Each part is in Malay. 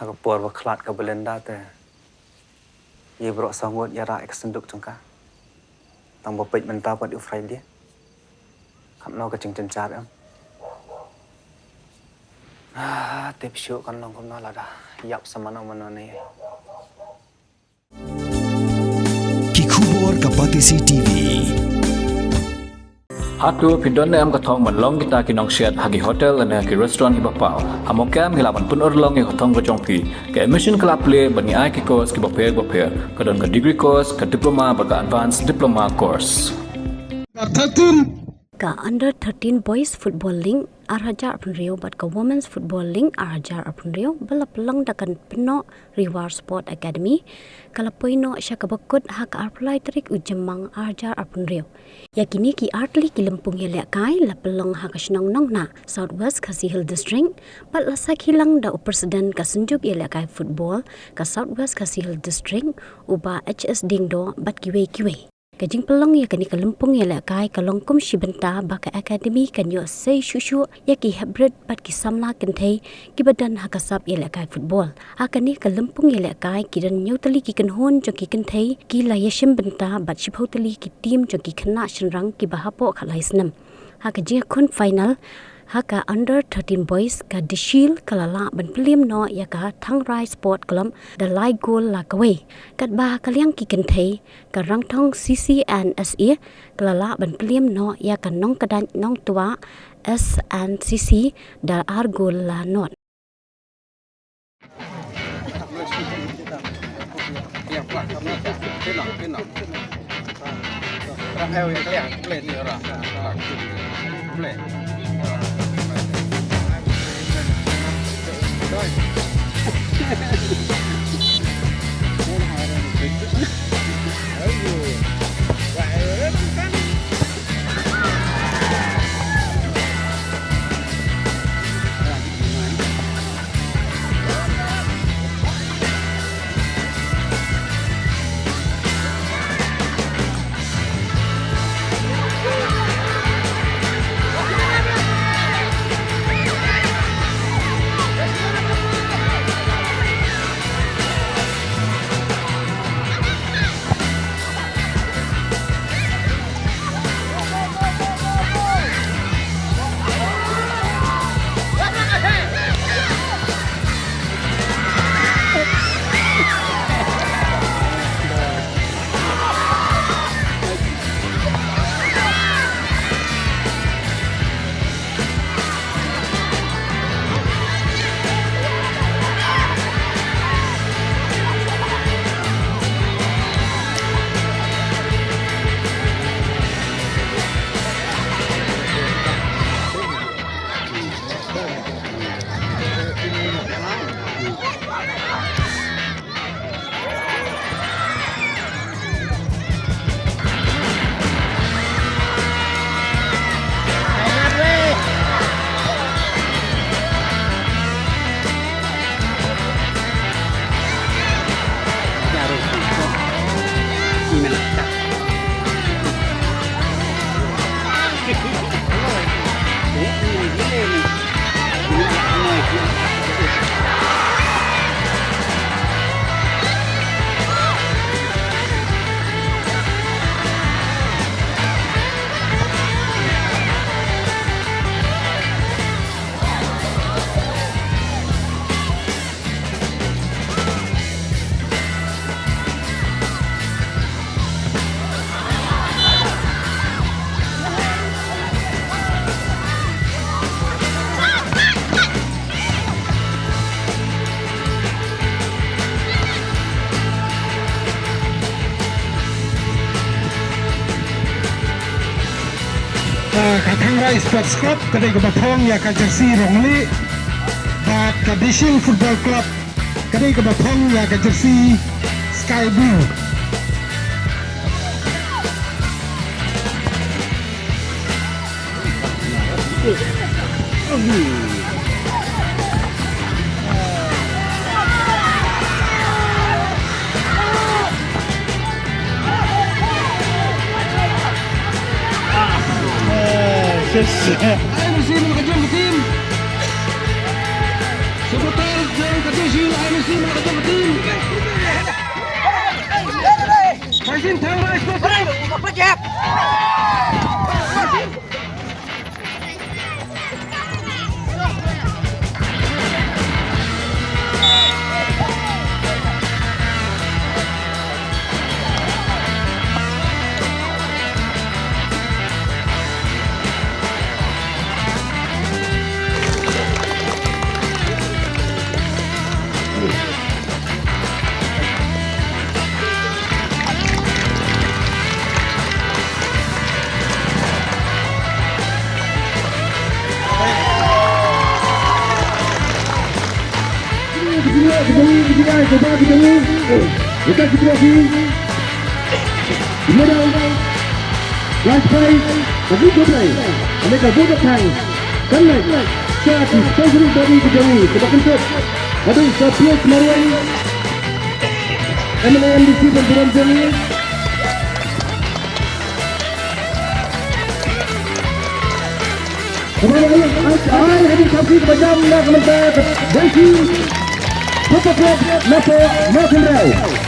Aku por waklat ke Belanda te. Ia berok sangut ia rak kesenduk cengkah. Tang bopet mentah buat ufrai dia. Kam no ke ceng cencar am. Tip syuk kan long kam no lah dah. Yap sama no mana ni. Kikubor Kapatisi TV. Hatu pindon am katong manlong kita kinong siat hagi hotel ane ki restaurant ki bapau. Hamokam hilapan pun orlong ki katong ko jongpi. Ke admission kelap play bani ai ki course ki baper kadon ka degree course ka diploma baga advanced diploma course. Ka under 13 boys football link arhajar apun rio bat ka women's football link arhajar apun rio balap lang dakan pino reward sport academy kala poino sya ka bakut hak apply trik ujemang arhajar apun rio yakini ki artli ki lempung ya lek kai la pelong hak snong nong na southwest khasi hill district pat la sak hilang da president ka sunjuk ya lek kai football ka southwest khasi hill district uba hs dingdo bat kiwe Kajing pelong ya kani kalempung ya lakai kalong kum shibenta baka akademi kanyo say shushu ya ki Heprit pat ki samla Kynthei ki badan hakasap ya lakai football hakani kalempung ya lakai ki dan nyautali ki kanhon jo ki Kynthei ki la yashim benta bat shibhautali ki team jo ki khana shinrang ki bahapo khalai snam hakajing kun final haka under 13 boys ka dishil kalala ban plim no ya ka thang rai sport club the light goal la kawe kat ba kalyang ki Kynthei ka rang thong cc and se kalala ban plim no ya ka nong kadan nong tua s and cc da ar goal la not ka thang rai sports club kadai ka bathong ya ka jersey rongli bat ka dishing football club kadai ka bathong ya ka jersey sky blue Ayun sino ka dyan, team? Sa hotel, dyan ka dyan sila, ayun Last play, the good play. Mereka buat tang. Kan lagi. Saat sponsor dari Kynthei sebagai top. Ada Sophia Marian. M&M di sini dalam jami. Kemudian ayah hadir saksi kepajam nak mentak Btin. Foto klub Napo Madan.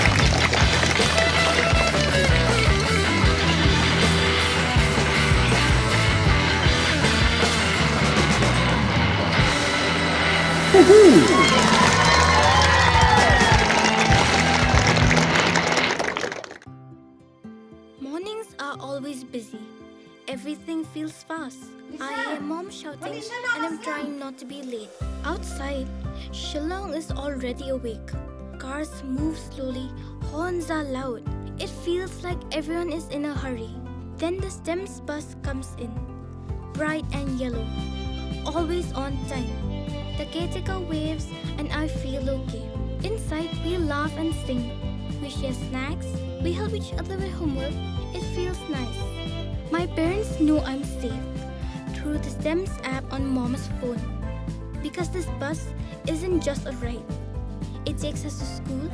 Mornings are always busy. Everything feels fast. I hear mom shouting and I'm trying not to be late. Outside, Shillong is already awake. Cars move slowly, horns are loud. It feels like everyone is in a hurry. Then the STEM's bus comes in, bright and yellow, always on time. The caretaker waves and I feel okay. Inside, we laugh and sing. We share snacks. We help each other with homework. It feels nice. My parents know I'm safe through the STEM's app on Mom's phone. Because this bus isn't just a ride. It takes us to school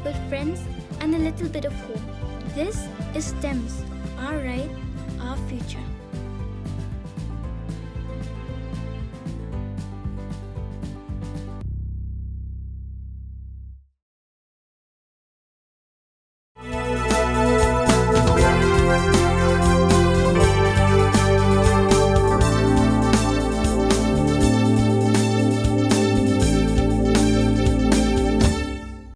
with friends and a little bit of hope. This is STEM's, our ride